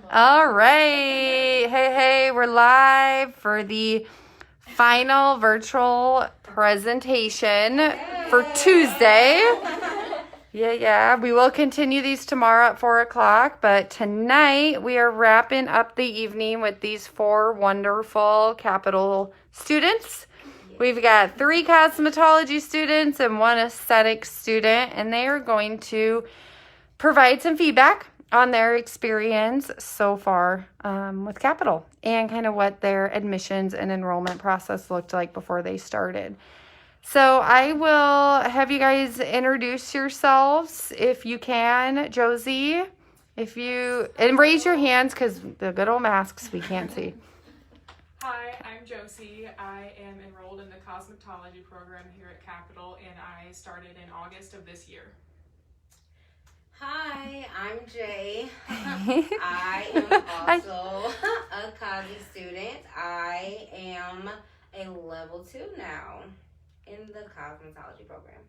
All right. Hey, we're live for the final virtual presentation for Tuesday. Yeah. We will continue these tomorrow at 4 o'clock, but tonight we are wrapping up the evening with these 4 wonderful Capital students. We've got 3 cosmetology students and 1 aesthetics student, and they are going to provide some feedback on their experience so far with Capital and kind of what their admissions and enrollment process looked like before they started. So I will have you guys introduce yourselves if you can. Josie, and raise your hands because the good old masks we can't see. Hi, I'm Josie. I am enrolled in the Cosmetology program here at Capital, and I started in August of this year. Hi, I'm Jay. I am also a Cosy student. I am a level 2 now in the Cosmetology program.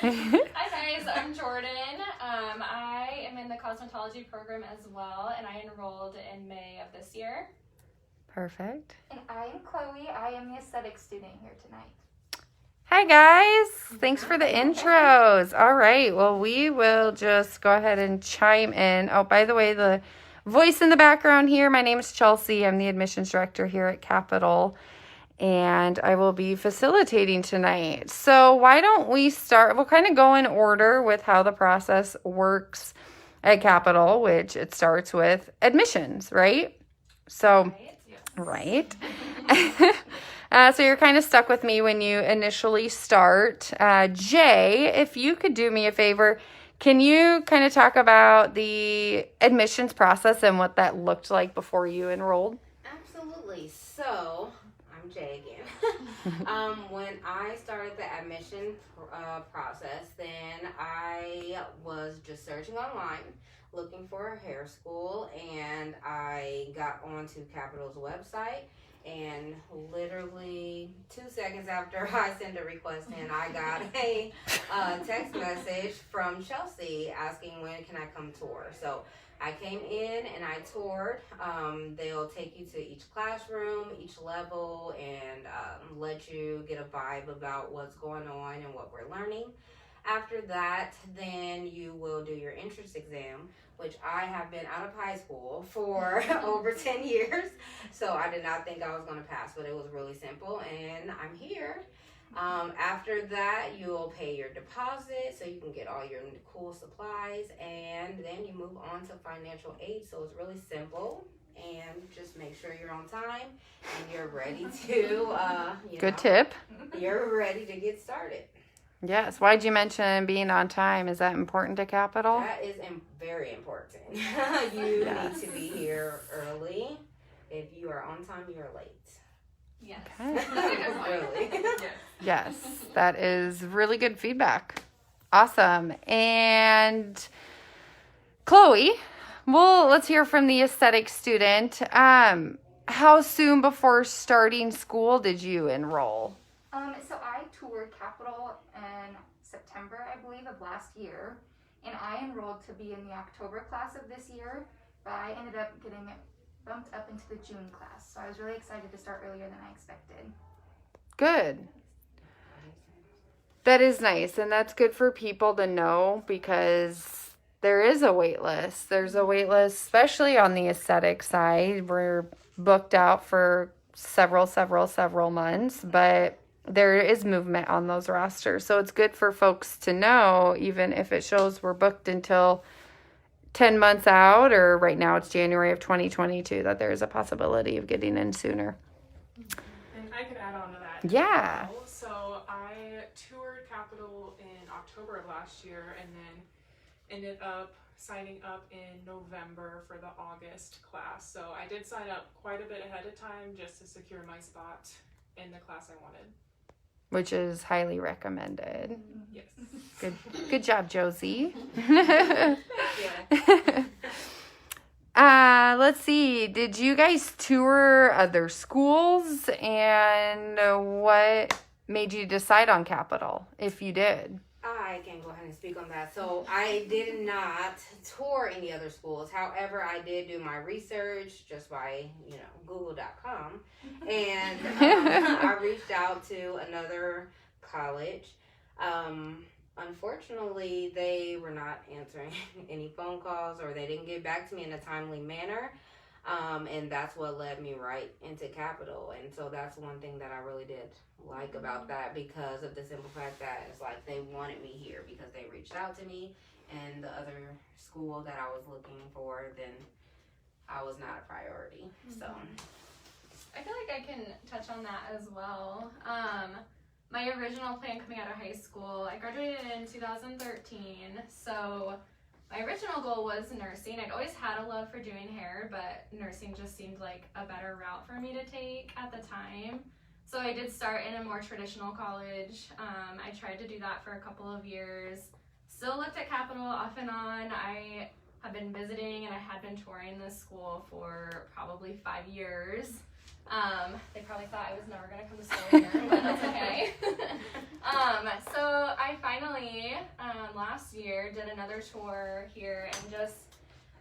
Hi guys, I'm Jordan. I am in the Cosmetology program as well, and I enrolled in May of this year. Perfect. And I am Chloe. I am the aesthetic student here tonight. Hi guys, thanks for the intros. All right, well, we will just go ahead and chime in. Oh, by the way, the voice in the background here, my name is Chelsea. I'm the admissions director here at Capital, and I will be facilitating tonight. So why don't we start, we'll kind of go in order with how the process works at Capital, which it starts with admissions, right? So, right. So you're kind of stuck with me when you initially start. Jay, if you could do me a favor, can you kind of talk about the admissions process and what that looked like before you enrolled? Absolutely. So, I'm Jay again. When I started the admission process, then I was just searching online, looking for a hair school, and I got onto Capital's website. And literally 2 seconds after I sent a request in, I got a text message from Chelsea asking when can I come tour. So I came in and I toured. They'll take you to each classroom, each level, and let you get a vibe about what's going on and what we're learning. After that, then you will do your entrance exam, which I have been out of high school for over 10 years. So I did not think I was going to pass, but it was really simple, and I'm here. After that, you'll pay your deposit so you can get all your cool supplies, and then you move on to financial aid. So it's really simple, and just make sure you're on time and you're ready to, Good tip. You're ready to get started. Yes. Why'd you mention being on time? Is that important to Capital? That is very important. You need to be here early. If you are on time, you are late. Yes. Okay. Really. Yes, that is really good feedback. Awesome. And Chloe, well, let's hear from the aesthetic student. How soon before starting school did you enroll? So I toured Capital in September, I believe, of last year, and I enrolled to be in the October class of this year, but I ended up getting bumped up into the June class, so I was really excited to start earlier than I expected. Good. That is nice, and that's good for people to know because there is a wait list. There's a wait list, especially on the aesthetic side. We're booked out for several months, but there is movement on those rosters. So it's good for folks to know, even if it shows we're booked until 10 months out, or right now it's January of 2022, that there's a possibility of getting in sooner. And I could add on to that. Yeah. Well. So I toured Capital in October of last year, and then ended up signing up in November for the August class. So I did sign up quite a bit ahead of time just to secure my spot in the class I wanted. Which is highly recommended. Yes. Good job, Josie. Yeah. Let's see. Did you guys tour other schools, and what made you decide on Capital, if you did? I I can go ahead and speak on that. So I did not tour any other schools. However, I did do my research just by, google.com. And I reached out to another college. Unfortunately, they were not answering any phone calls, or they didn't get back to me in a timely manner. And that's what led me right into Capital. And so that's one thing that I really did like about that, because of the simple fact that it's like they wanted me here because they reached out to me, and the other school that I was looking for, then I was not a priority. So I feel like I can touch on that as well. My original plan coming out of high school, I graduated in 2013, so my original goal was nursing. I'd always had a love for doing hair, but nursing just seemed like a better route for me to take at the time. So I did start in a more traditional college. I tried to do that for a couple of years. Still looked at Capital off and on. I have been visiting, and I had been touring this school for probably 5 years. They probably thought I was never going to come to school here, but that's okay. So I finally, last year, did another tour here, and just,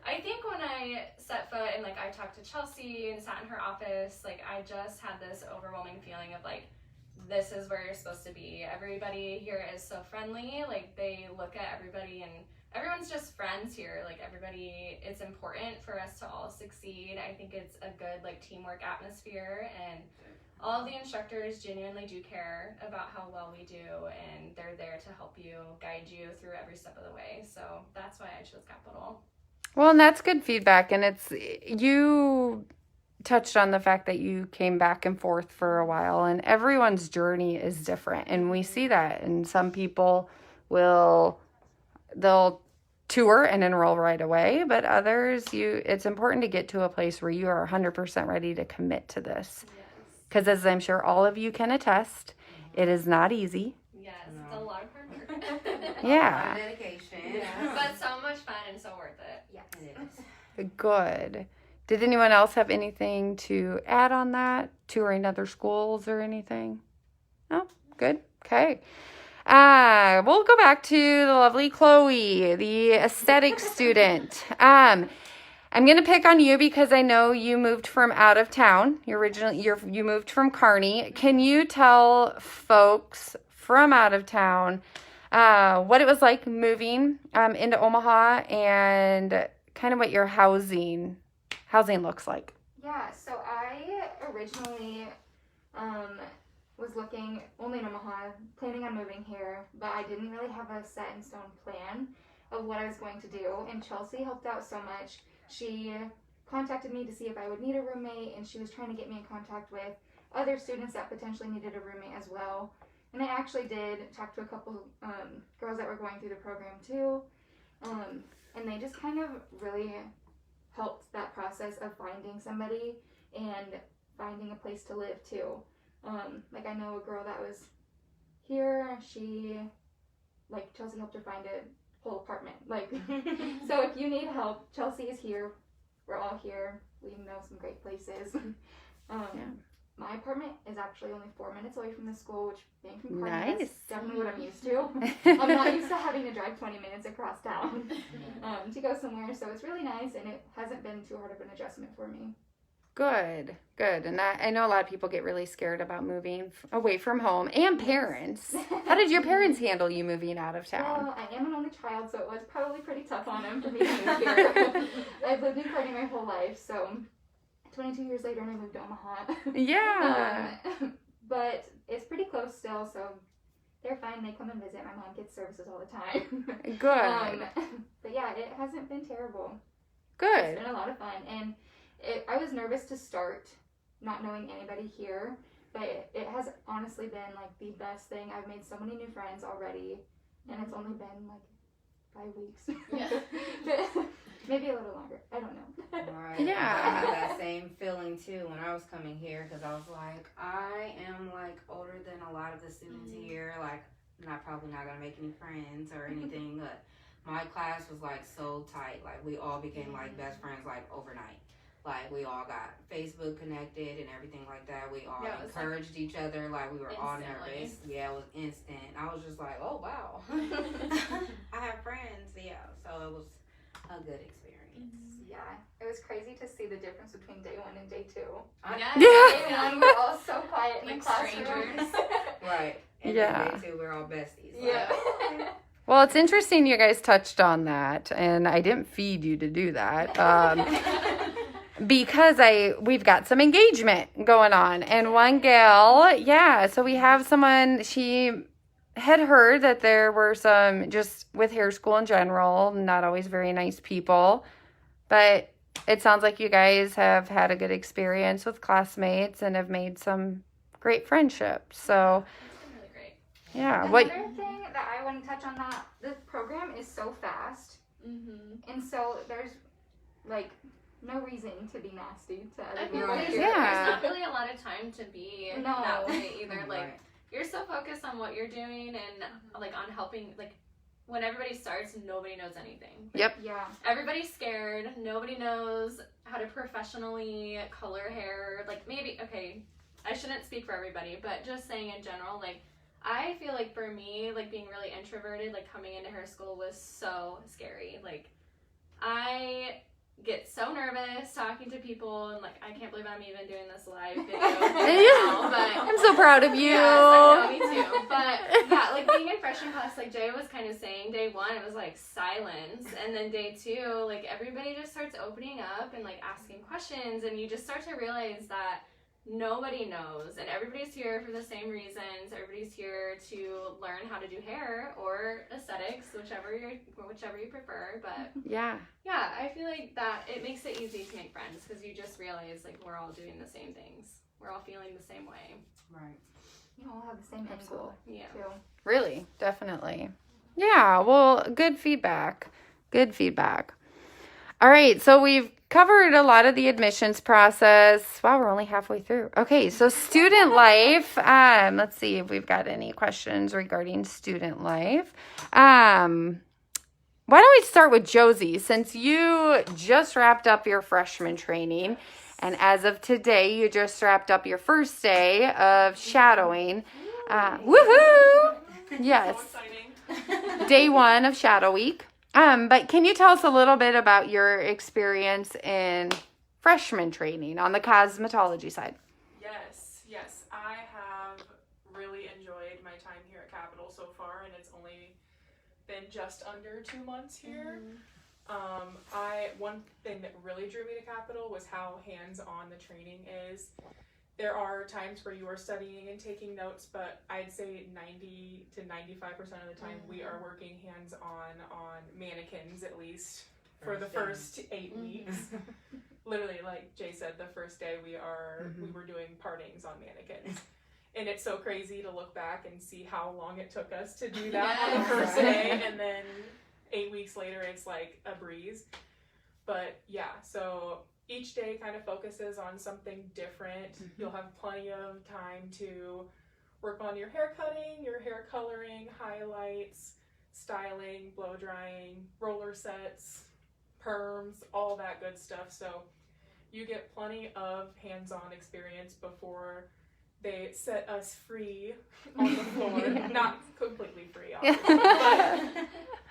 I think when I set foot and, I talked to Chelsea and sat in her office, I just had this overwhelming feeling of, this is where you're supposed to be. Everybody here is so friendly. They look at everybody, and everyone's just friends here. Everybody, it's important for us to all succeed. I think it's a good, teamwork atmosphere, and all of the instructors genuinely do care about how well we do, and they're there to help you, guide you through every step of the way. So that's why I chose Capital. Well, and that's good feedback. And you touched on the fact that you came back and forth for a while, and everyone's journey is different. And we see that. And some people they'll tour and enroll right away, but others, it's important to get to a place where you are 100% ready to commit to this. Because as I'm sure all of you can attest, it is not easy. Yes, it's a lot of hard work. Yeah. dedication. Yes. But so much fun and so worth it. Yes, it is. Good. Did anyone else have anything to add on that? Touring other schools or anything? No? Good. Okay. We'll go back to the lovely Chloe, the aesthetics student. I'm going to pick on you because I know you moved from out of town. You moved from Kearney. Can you tell folks from out of town what it was like moving into Omaha, and kind of what your housing looks like? Yeah, so I originally was looking only in Omaha, planning on moving here, but I didn't really have a set in stone plan of what I was going to do, and Chelsea helped out so much. She contacted me to see if I would need a roommate, and she was trying to get me in contact with other students that potentially needed a roommate as well. And I actually did talk to a couple girls that were going through the program too, and they just kind of really helped that process of finding somebody and finding a place to live too. I know a girl that was here, Chelsea helped her find a whole apartment. So if you need help, Chelsea is here. We're all here. We know some great places. My apartment is actually only 4 minutes away from the school, which being from Kearney, that's definitely what I'm used to. I'm not used to having to drive 20 minutes across town to go somewhere, so it's really nice, and it hasn't been too hard of an adjustment for me. Good. And I know a lot of people get really scared about moving away from home and parents. How did your parents handle you moving out of town? Well, I am an only child, so it was probably pretty tough on them for me to move here. I've lived in Kearney my whole life, so 22 years later, and I moved to Omaha. Yeah. But it's pretty close still, so they're fine. They come and visit. My mom gets services all the time. Good. But yeah, it hasn't been terrible. Good. It's been a lot of fun, and I was nervous to start, not knowing anybody here, but it has honestly been the best thing. I've made so many new friends already, and it's only been 5 weeks. Yeah. Maybe a little longer. I don't know. Right. Yeah. I had that same feeling too when I was coming here, because I was like, I am older than a lot of the students here. Probably not gonna make any friends or anything, but my class was so tight. We all became best friends overnight. Like, we all got Facebook connected and everything like that. We all Yeah, it was, encouraged each other. Like, we were all instantly. nervous. Yeah, it was instant. I was just like, oh, wow. I have friends. Yeah, so it was a good experience. Yeah, it was crazy to see the difference between day 1 and day 2. Yeah. Day 1, we're all so quiet in Like the classroom. strangers. Right. And Yeah. then day 2, we're all besties. Yeah. Well, it's interesting you guys touched on that, and I didn't feed you to do that. Because we've got some engagement going on, and one gal, so we have someone, she had heard that there were some, just with hair school in general, not always very nice people, but it sounds like you guys have had a good experience with classmates and have made some great friendships. So, It's been really great. yeah. Another thing that I want to touch on, that the program is so fast, Mm-hmm. and so there's like no reason to be nasty to other I people. feel Right. like here. Yeah. there's not really a lot of time to be No. that way either. Like, Right. you're so focused on what you're doing and like on helping. Like, when everybody starts, nobody knows anything. Yep. Yeah. Everybody's scared. Nobody knows how to professionally color hair. Like, maybe, okay, I shouldn't speak for everybody, but just saying in general, like, I feel like for me, like, being really introverted, like, coming into hair school was so scary. Like, I get so nervous talking to people, and, like, I can't believe I'm even doing this live video now, but I'm so proud of you. yes, I know, me too. But yeah, like being in freshman class, like Jay was kind of saying, day 1 it was like silence, and then day 2, like everybody just starts opening up and like asking questions, and you just start to realize that nobody knows, and everybody's here for the same reasons. Everybody's here to learn how to do hair or aesthetics, whichever you prefer. But Yeah. yeah, I feel like that it makes it easy to make friends because you just realize like we're all doing the same things. We're all feeling the same way. Right. You all have the same end goal Yeah. too. Really, definitely. Yeah, well, good feedback. Good feedback. All right, so we've covered a lot of the admissions process. Wow, we're only halfway through. Okay, so student life. Let's see if we've got any questions regarding student life. Why don't we start with Josie, since you just wrapped up your freshman training, and as of today, you just wrapped up your first day of shadowing. Woohoo! Yes. So exciting. Day 1 of Shadow Week. But can you tell us a little bit about your experience in freshman training on the cosmetology side? Yes. I have really enjoyed my time here at Capitol so far, and it's only been just under 2 months here. One thing that really drew me to Capitol was how hands-on the training is. There are times where you are studying and taking notes, but I'd say 90 to 95% of the time we are working hands-on on mannequins, at least for the first 8 weeks. Literally, like Jay said, the first day we were doing partings on mannequins. And it's so crazy to look back and see how long it took us to do that on the first day, and then 8 weeks later it's like a breeze. But yeah, so each day kind of focuses on something different. You'll have plenty of time to work on your hair cutting, your hair coloring, highlights, styling, blow drying, roller sets, perms, all that good stuff. So you get plenty of hands-on experience before they set us free on the floor. Not completely free, obviously,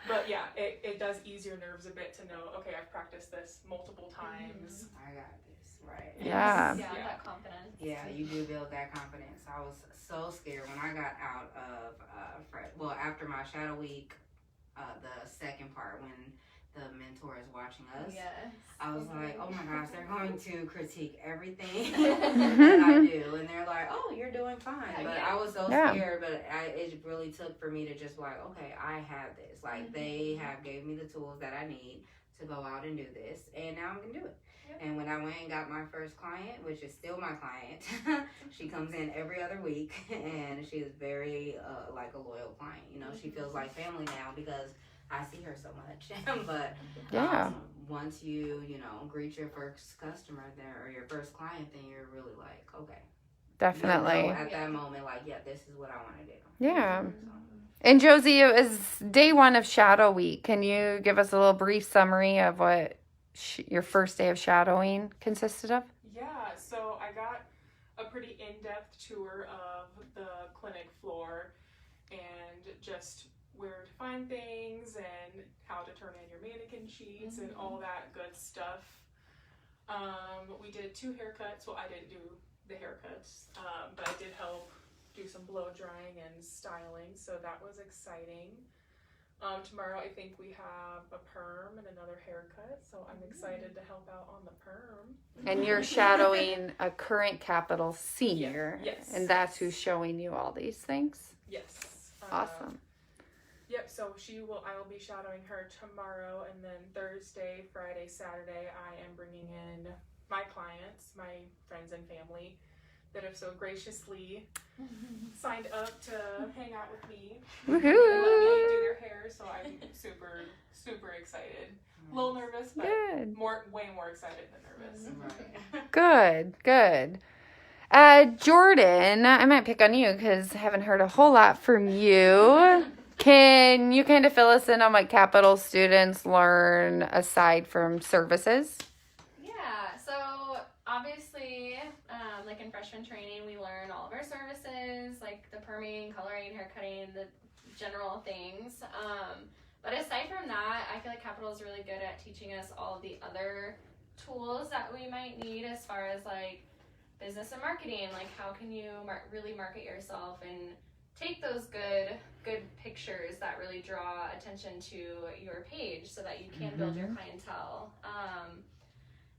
but yeah, it does ease your nerves a bit to know, okay, I've practiced this multiple times. I got this, right? Yeah. Yeah, that confidence. Yeah, you do build that confidence. I was so scared when I got out of after my shadow week, the second part when the mentor is watching us. Yes. I was like, oh my gosh, they're going to critique everything that I do, and they're like, oh, you're doing fine. But I was so scared, but it really took for me to just like, okay, I have this. Like they have gave me the tools that I need to go out and do this, and now I'm gonna do it. And when I went and got my first client, which is still my client, she comes in every other week, and she is very like a loyal client. You know, she feels like family now because I see her so much. But once you greet your first customer there or your first client, then you're really like, okay. Definitely. You know, at that moment, like, yeah, this is what I want to do. Yeah. And Josie, it was day 1 of Shadow Week. Can you give us a little brief summary of what your first day of shadowing consisted of? Yeah, so I got a pretty in-depth tour of the clinic floor and just where to find things and how to turn in your mannequin sheets and all that good stuff. We did 2 haircuts. Well, I didn't do the haircuts, but I did help do some blow drying and styling, so that was exciting. Tomorrow I think we have a perm and another haircut, so I'm excited to help out on the perm. And you're shadowing a current Capital senior, Yes. and that's who's showing you all these things? Yes. Awesome. Yep, so I'll be shadowing her tomorrow, and then Thursday, Friday, Saturday, I am bringing in my clients, my friends and family that have so graciously signed up to hang out with me. Woohoo! And let me do their hair, so I'm super, super excited. A little nervous, but Good. way more excited than nervous. Good, good. Jordan, I might pick on you because I haven't heard a whole lot from you. Can you kind of fill us in on what Capital students learn aside from services? Yeah, so obviously, like in freshman training, we learn all of our services, like the perming, coloring, haircutting, the general things. But aside from that, I feel like Capital is really good at teaching us all the other tools that we might need as far as like business and marketing. Like how can you really market yourself and take those good pictures that really draw attention to your page so that you can build your clientele.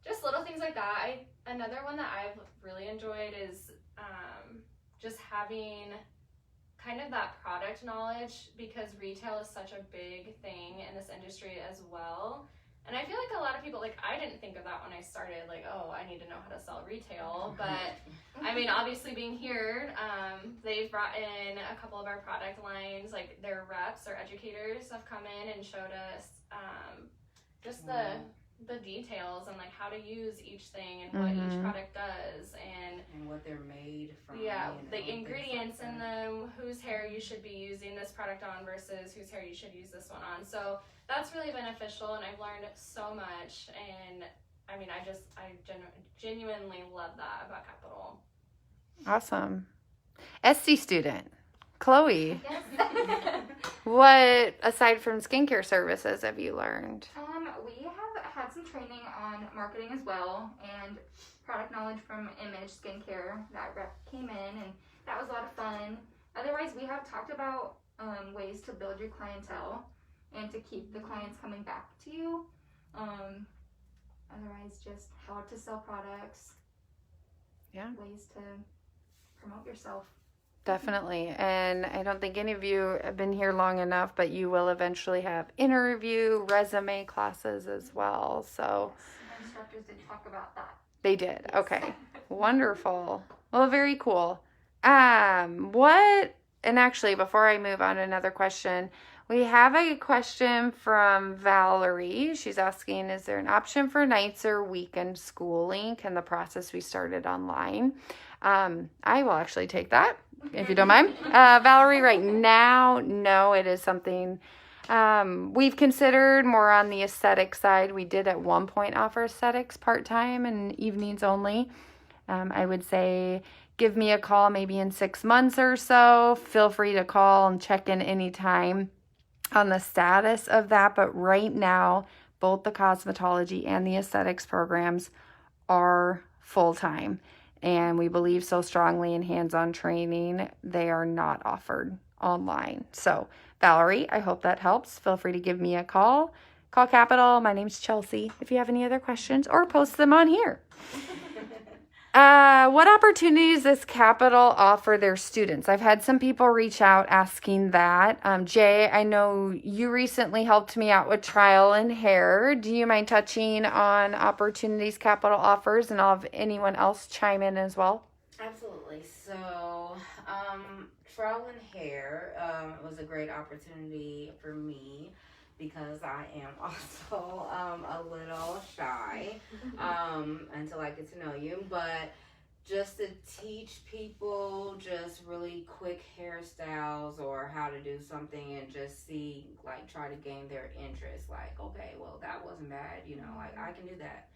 Just little things like that. Another one that I've really enjoyed is just having kind of that product knowledge, because retail is such a big thing in this industry as well. And I feel like a lot of people, like, I didn't think of that when I started, like, oh, I need to know how to sell retail. But, I mean, obviously being here, they've brought in a couple of our product lines, like their reps or educators have come in and showed us just the details and, like, how to use each thing and what each product does. And what they're made from. Yeah, the ingredients in them, whose hair you should be using this product on versus whose hair you should use this one on. So that's really beneficial, and I've learned so much. And I mean, I genuinely love that about Capital. Awesome. SC student, Chloe, Yes. what, aside from skincare services, have you learned? We have had some training on marketing as well, and product knowledge from Image Skincare. That rep came in, and that was a lot of fun. Otherwise, we have talked about ways to build your clientele and to keep the clients coming back to you. Otherwise, just how to sell products. Yeah. Ways to promote yourself. Definitely. And I don't think any of you have been here long enough, but you will eventually have interview, resume classes as well. So Yes, instructors did talk about that. they did. Yes. Okay. Wonderful. Well, very cool. And actually, before I move on to another question, we have a question from Valerie. She's asking, is there an option for nights or weekend schooling? Can the process be started online? I will actually take that, if you don't mind. Valerie, right now, no, it is something we've considered more on the aesthetic side. We did at one point offer aesthetics part-time and evenings only. I would say give me a call maybe in 6 months or so. Feel free to call and check in anytime on the status of that. But right now, both the cosmetology and the aesthetics programs are full-time. And we believe so strongly in hands-on training, they are not offered online. So, Valerie, I hope that helps. Feel free to give me a call. Call Capital. My name's Chelsea. If you have any other questions, or post them on here. What opportunities does Capital offer their students? I've had some people reach out asking that. Jay, I know you recently helped me out with trial and hair. Do you mind touching on opportunities Capital offers, and I'll have anyone else chime in as well? Absolutely. So, trial and hair was a great opportunity for me because I am also a little shy until I get to know you. But just to teach people just really quick hairstyles or how to do something and just see, like, try to gain their interest. Like, okay, well, that wasn't bad, you know, like, I can do that.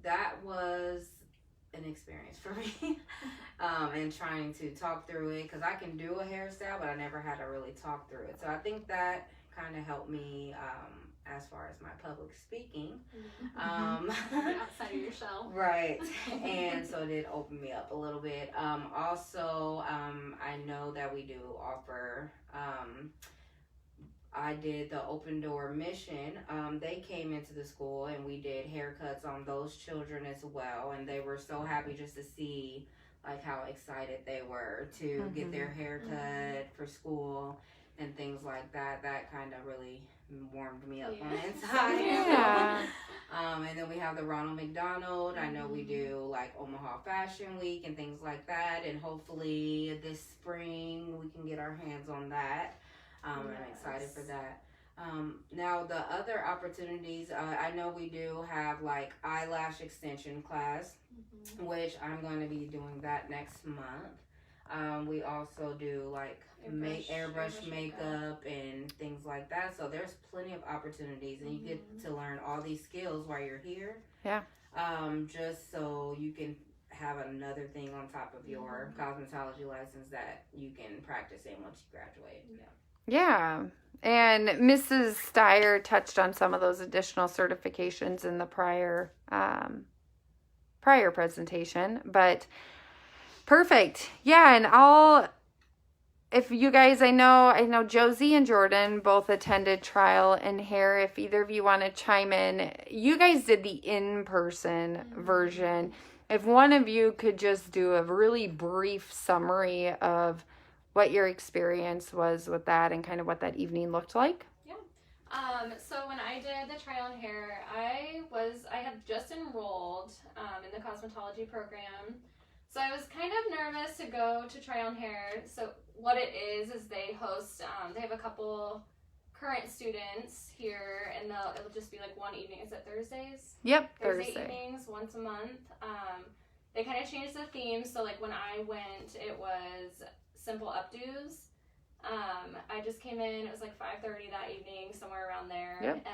That was an experience for me. And trying to talk through it, because I can do a hairstyle, but I never had to really talk through it. So I think that kind of helped me as far as my public speaking. Outside of your shell. Right. And so it did open me up a little bit. Also, I know that we do offer, I did the open door mission. They came into the school and we did haircuts on those children as well. And they were so happy just to see like how excited they were to get their hair cut for school and things like that. That kind of really warmed me up on the inside. Yeah. And then we have the Ronald McDonald. I know we do like Omaha Fashion Week and things like that. And hopefully this spring we can get our hands on that. I'm excited for that. Now the other opportunities, I know we do have like eyelash extension class, which I'm going to be doing that next month. We also do like airbrush makeup and things like that. So there's plenty of opportunities, and you get to learn all these skills while you're here. Yeah. Just so you can have another thing on top of your cosmetology license that you can practice in once you graduate. Yeah. And Mrs. Steyer touched on some of those additional certifications in the prior presentation, but perfect. Yeah, and if you guys, I know Josie and Jordan both attended trial and hair. If either of you want to chime in, you guys did the in-person version. If one of you could just do a really brief summary of what your experience was with that and kind of what that evening looked like. So when I did the trial and hair, I had just enrolled in the cosmetology program. So I was kind of nervous to go to trial and hair. So what it is they host, they have a couple current students here, and it'll just be like one evening. Is it Thursdays? Yep, Thursday Thursday. evenings, once a month. They kind of changed the theme. So like when I went, it was simple updos. I just came in, it was like 5:30 that evening, somewhere around there. Yep.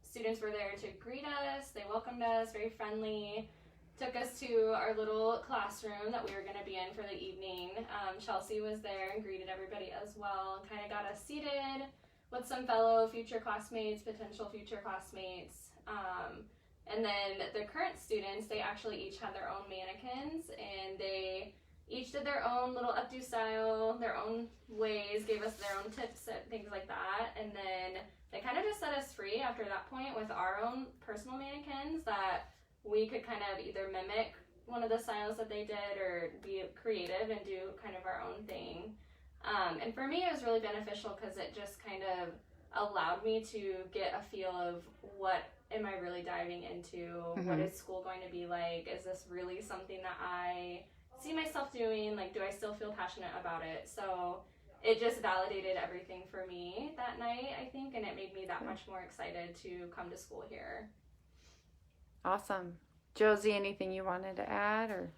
Students were there to greet us, they welcomed us, very friendly, took us to our little classroom that we were going to be in for the evening. Chelsea was there and greeted everybody as well, and kind of got us seated with some fellow future classmates, potential future classmates. And then the current students, they actually each had their own mannequins, and they each did their own little updo style, their own ways, gave us their own tips and things like that. And then they kind of just set us free after that point with our own personal mannequins that we could kind of either mimic one of the styles that they did or be creative and do kind of our own thing. And for me, it was really beneficial because it just kind of allowed me to get a feel of what am I really diving into? What is school going to be like? Is this really something that I see myself doing? Like, do I still feel passionate about it? So it just validated everything for me that night, I think, and it made me that much more excited to come to school here. Awesome. Josie, anything you wanted to add? Or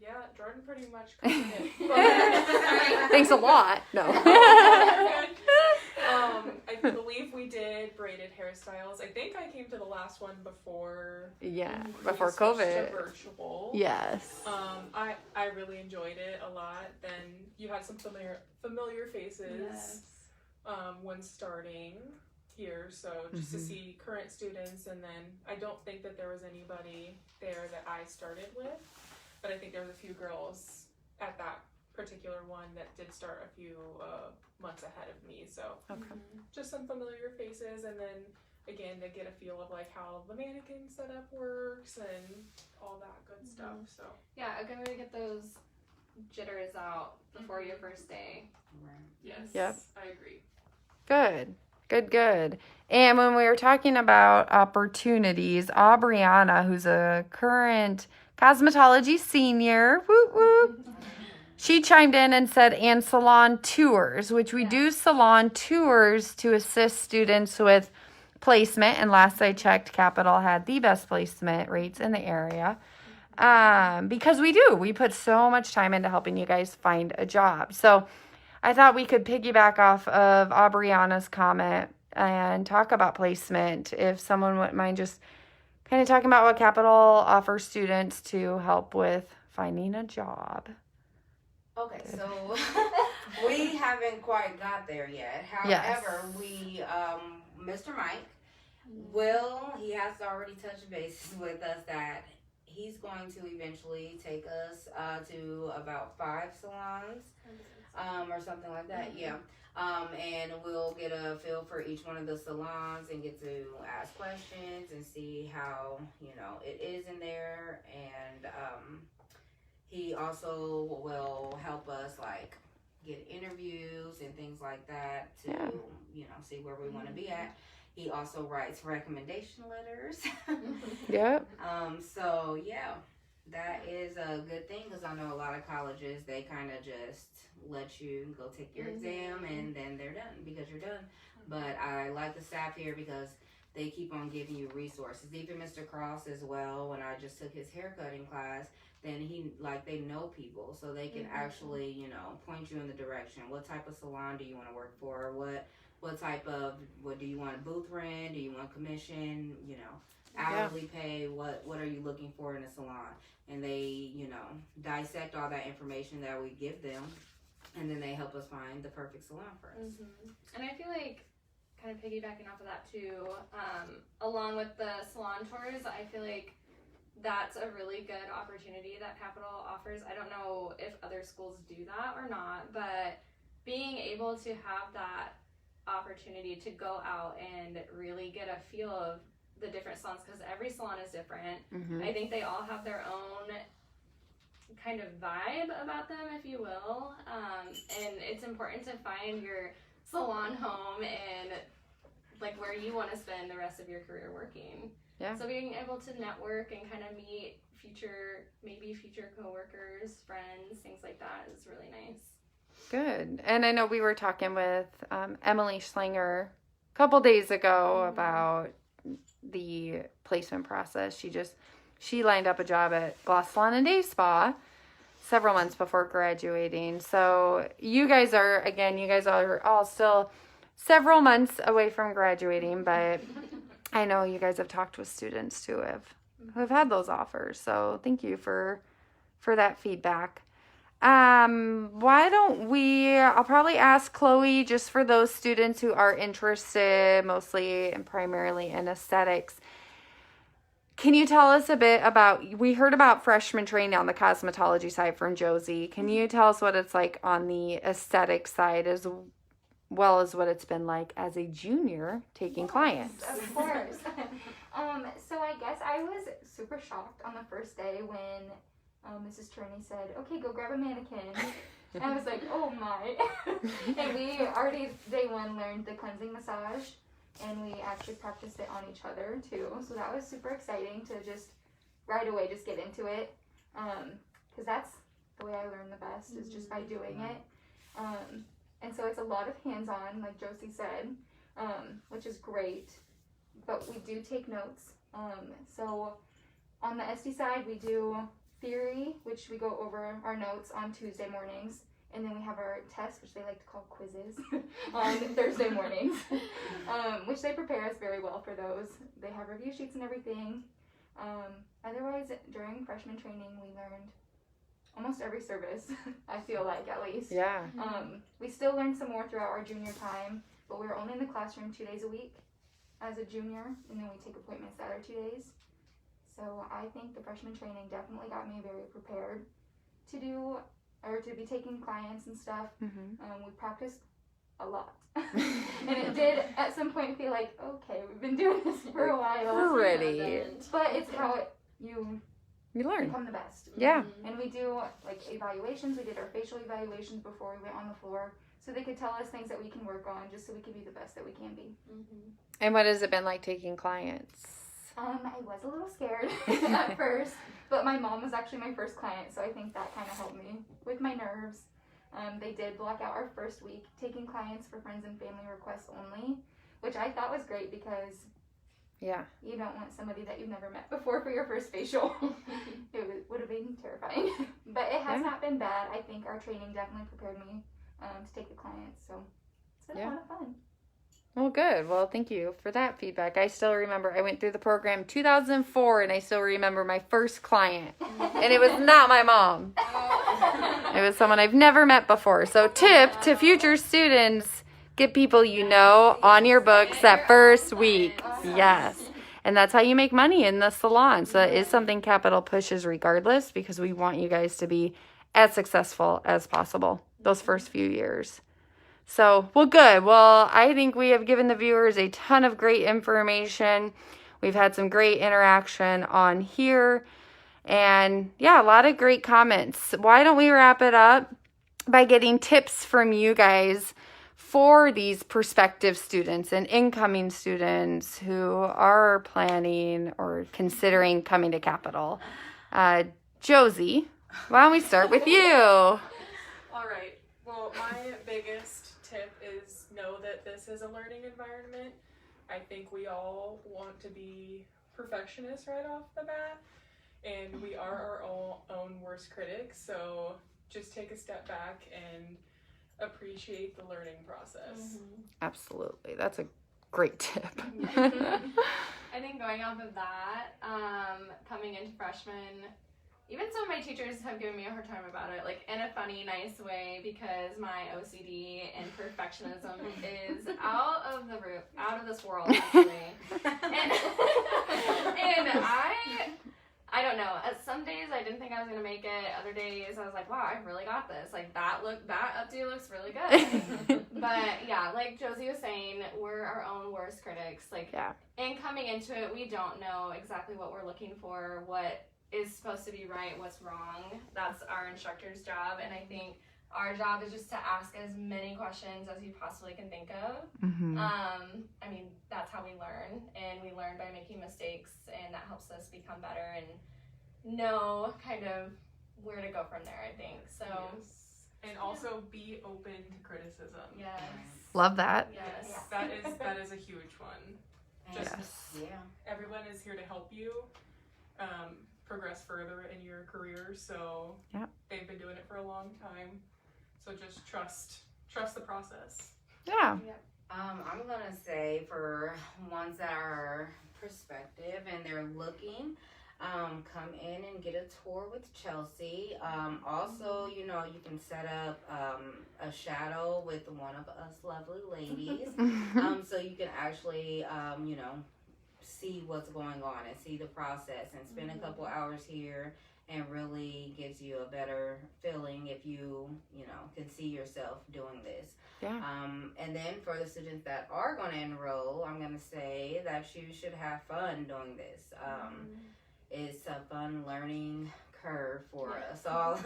Yeah, Jordan pretty much covered it. thanks a lot. No. I believe we did braided hairstyles. I think I came to the last one before. Yeah, we before switched COVID. to virtual. Yes. I really enjoyed it a lot. Then you had some familiar faces. When starting here, so just to see current students, and then I don't think that there was anybody there that I started with, but I think there was a few girls at that particular one that did start a few months ahead of me, so just some familiar faces, and then again to get a feel of like how the mannequin setup works and all that good stuff. So yeah, a good way to get those jitters out before your first day. Yes. Yep. I agree. Good. And when we were talking about opportunities, Aubriana, who's a current cosmetology senior, whoop whoop, she chimed in and said, and salon tours, which we do salon tours to assist students with placement. And last I checked, Capital had the best placement rates in the area. because we put so much time into helping you guys find a job. So I thought we could piggyback off of Aubriana's comment and talk about placement. If someone wouldn't mind just kind of talking about what Capital offers students to help with finding a job. Okay, so we haven't quite got there yet. However, we, Mr. Mike, he has already touched bases with us that he's going to eventually take us to about 5 salons, or something like that. Yeah. And we'll get a feel for each one of the salons and get to ask questions and see how, it is in there. And he also will help us get interviews and things like that to, see where we want to be at. He also writes recommendation letters. Yep. So yeah, that is a good thing, because I know a lot of colleges, they kind of just let you go take your exam and then they're done because you're done. But I like the staff here because they keep on giving you resources. Even Mr. Cross as well, when I just took his haircutting class, then they know people, so they can actually, point you in the direction. What type of salon do you want to work for? What type of, what do you want, booth rent? Do you want commission? Hourly pay? What are you looking for in a salon? And they, dissect all that information that we give them, and then they help us find the perfect salon for us. And I feel like, kind of piggybacking off of that too, along with the salon tours, I feel like that's a really good opportunity that Capital offers. I don't know if other schools do that or not, but being able to have that opportunity to go out and really get a feel of the different salons, because every salon is different. I think they all have their own kind of vibe about them, if you will, and it's important to find your salon home and where you want to spend the rest of your career working. Yeah. So being able to network and kind of meet future coworkers, friends, things like that is really nice. Good. And I know we were talking with Emily Schlinger a couple days ago about the placement process. She lined up a job at Gloss Salon and Day Spa several months before graduating. So you guys are all still several months away from graduating, but I know you guys have talked with students who have had those offers. So thank you for that feedback. Why don't I'll probably ask Chloe, just for those students who are interested mostly and primarily in aesthetics. Can you tell us a bit we heard about freshman training on the cosmetology side from Josie. Can you tell us what it's like on the aesthetic side as well as what it's been like as a junior taking clients? Of course. So I guess I was super shocked on the first day when Mrs. Turney said, okay, go grab a mannequin. And I was like, oh my. And we already, day one, learned the cleansing massage, and we actually practiced it on each other too. So that was super exciting to just right away just get into it. Because that's the way I learn the best, is just by doing it. And so it's a lot of hands-on, like Josie said, which is great. But we do take notes. So on the SD side, we do theory, which we go over our notes on Tuesday mornings, and then we have our tests, which they like to call quizzes, on Thursday mornings, which they prepare us very well for those. They have review sheets and everything. Otherwise, during freshman training, we learned almost every service, I feel like, at least. Yeah. We still learned some more throughout our junior time, but we were only in the classroom 2 days a week as a junior, and then we take appointments the other 2 days. So I think the freshman training definitely got me very prepared to be taking clients and stuff. We practiced a lot. And it did at some point feel like, okay, we've been doing this for a while. We're ready. But it's how you learn. become the best. Yeah. And we do evaluations. We did our facial evaluations before we went on the floor, so they could tell us things that we can work on, just so we can be the best that we can be. And what has it been like taking clients? I was a little scared at first, but my mom was actually my first client, so I think that kind of helped me with my nerves. They did block out our first week taking clients for friends and family requests only, which I thought was great because Yeah. You don't want somebody that you've never met before for your first facial. Would have been terrifying. But it has not been bad. I think our training definitely prepared me to take the clients. So it's been a lot of fun. Well, good. Well, thank you for that feedback. I still remember I went through the program 2004, and I still remember my first client. And it was not my mom. It was someone I've never met before. So tip to future students, get people you know on your books that first week. Yes. And that's how you make money in the salon. So that is something Capital pushes regardless, because we want you guys to be as successful as possible those first few years. So, well, good. Well, I think we have given the viewers a ton of great information. We've had some great interaction on here. And yeah, a lot of great comments. Why don't we wrap it up by getting tips from you guys for these prospective students and incoming students who are planning or considering coming to Capital? Josie, why don't we start with you? All right. Well, my biggest tip is know that this is a learning environment. I think we all want to be perfectionists right off the bat, and we are our own worst critics, so just take a step back and appreciate the learning process. Absolutely. That's a great tip. I think going off of that, coming into freshman, even some of my teachers have given me a hard time about it, like in a funny, nice way, because my OCD and perfectionism is out of this world, actually. and I don't know. Some days I didn't think I was gonna make it. Other days I was like, wow, I really got this. Like that updo looks really good. But yeah, like Josie was saying, we're our own worst critics. Like, and coming into it, we don't know exactly what we're looking for, what is supposed to be right, what's wrong. That's our instructor's job, and I think our job is just to ask as many questions as you possibly can think of. I mean, that's how we learn, and we learn by making mistakes, and that helps us become better and know kind of where to go from there, I think. So, and also be open to criticism. Yes. Love that. Yes. That is a huge one. Just everyone is here to help you progress further in your career. So they've been doing it for a long time. So just trust the process. Yeah. I'm gonna say for ones that are prospective and they're looking, come in and get a tour with Chelsea. Also, you can set up a shadow with one of us lovely ladies, so you can actually, see what's going on and see the process and spend a couple hours here, and really gives you a better feeling if you can see yourself doing this. And then for the students that are going to enroll, I'm going to say that you should have fun doing this. It's a fun learning curve for us all,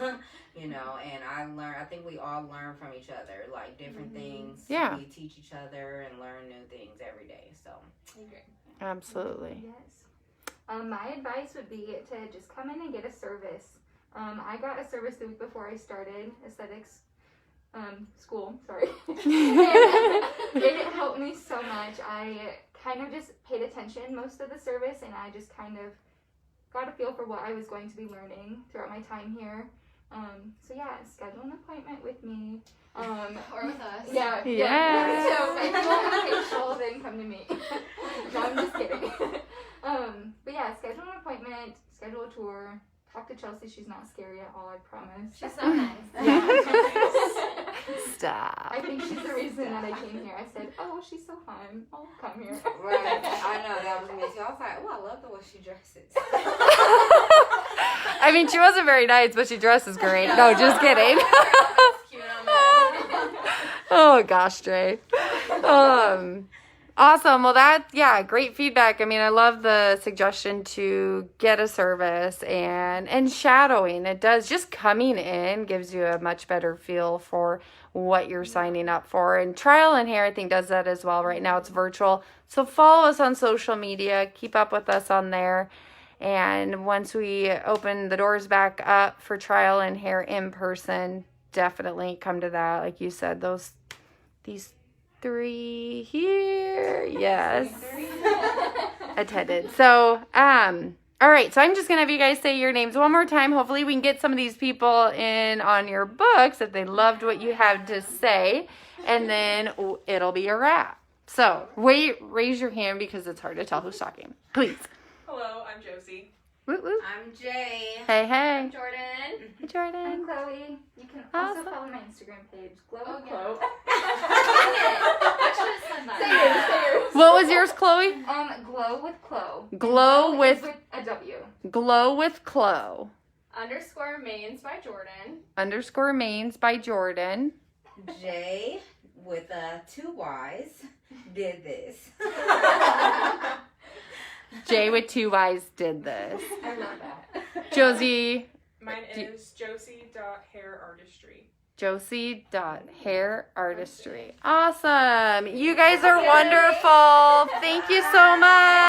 and I think we all learn from each other, like different things. We teach each other and learn new things every day. So absolutely. Yes. My advice would be to just come in and get a service. I got a service the week before I started Esthetics school. Sorry. It helped me so much. I kind of just paid attention most of the service, and I just kind of got a feel for what I was going to be learning throughout my time here. So schedule an appointment with me. Or with us. Yeah. So if you want a facial, then come to me. No, I'm just kidding. But schedule an appointment, schedule a tour, talk to Chelsea. She's not scary at all, I promise. She's so nice. Stop. I think she's the reason that I came here. I said, oh, she's so fun. I'll come here. Right. I know, that was me too. I was like, oh, I love the way she dresses. I mean, she wasn't very nice, but she dresses great. No, just kidding. Oh gosh, Dre. Awesome. Well, great feedback. I mean, I love the suggestion to get a service and shadowing. It does, just coming in gives you a much better feel for what you're signing up for. And Trial and Hair, I think, does that as well. Right now it's virtual. So follow us on social media. Keep up with us on there. And once we open the doors back up for Trial and Hair in person, definitely come to that. Like you said, these 3 here. Yes. attended. So, all right. So I'm just going to have you guys say your names one more time. Hopefully we can get some of these people in on your books if they loved what you have to say. And then it'll be a wrap. So raise your hand because it's hard to tell who's talking. Please. Hello, I'm Josie. Woo, woo. I'm Jay. Hey, hey. I'm Jordan. Hey, I'm Jordan. Chloe. You can Awesome. also follow my Instagram page, Glow Oh, with yeah. Chloe. I should have said that. What was yours, Chloe? Glow with Chloe. Glow is with a W. Glow with Chloe. Underscore mains by Jordan. Underscore mains by Jordan. Jay with 2 Y's did this. Jay with 2 Y's did this. I love that. Josie. Mine is josie.hairartistry. Josie.hairartistry. Awesome. You guys are wonderful. Thank you so much.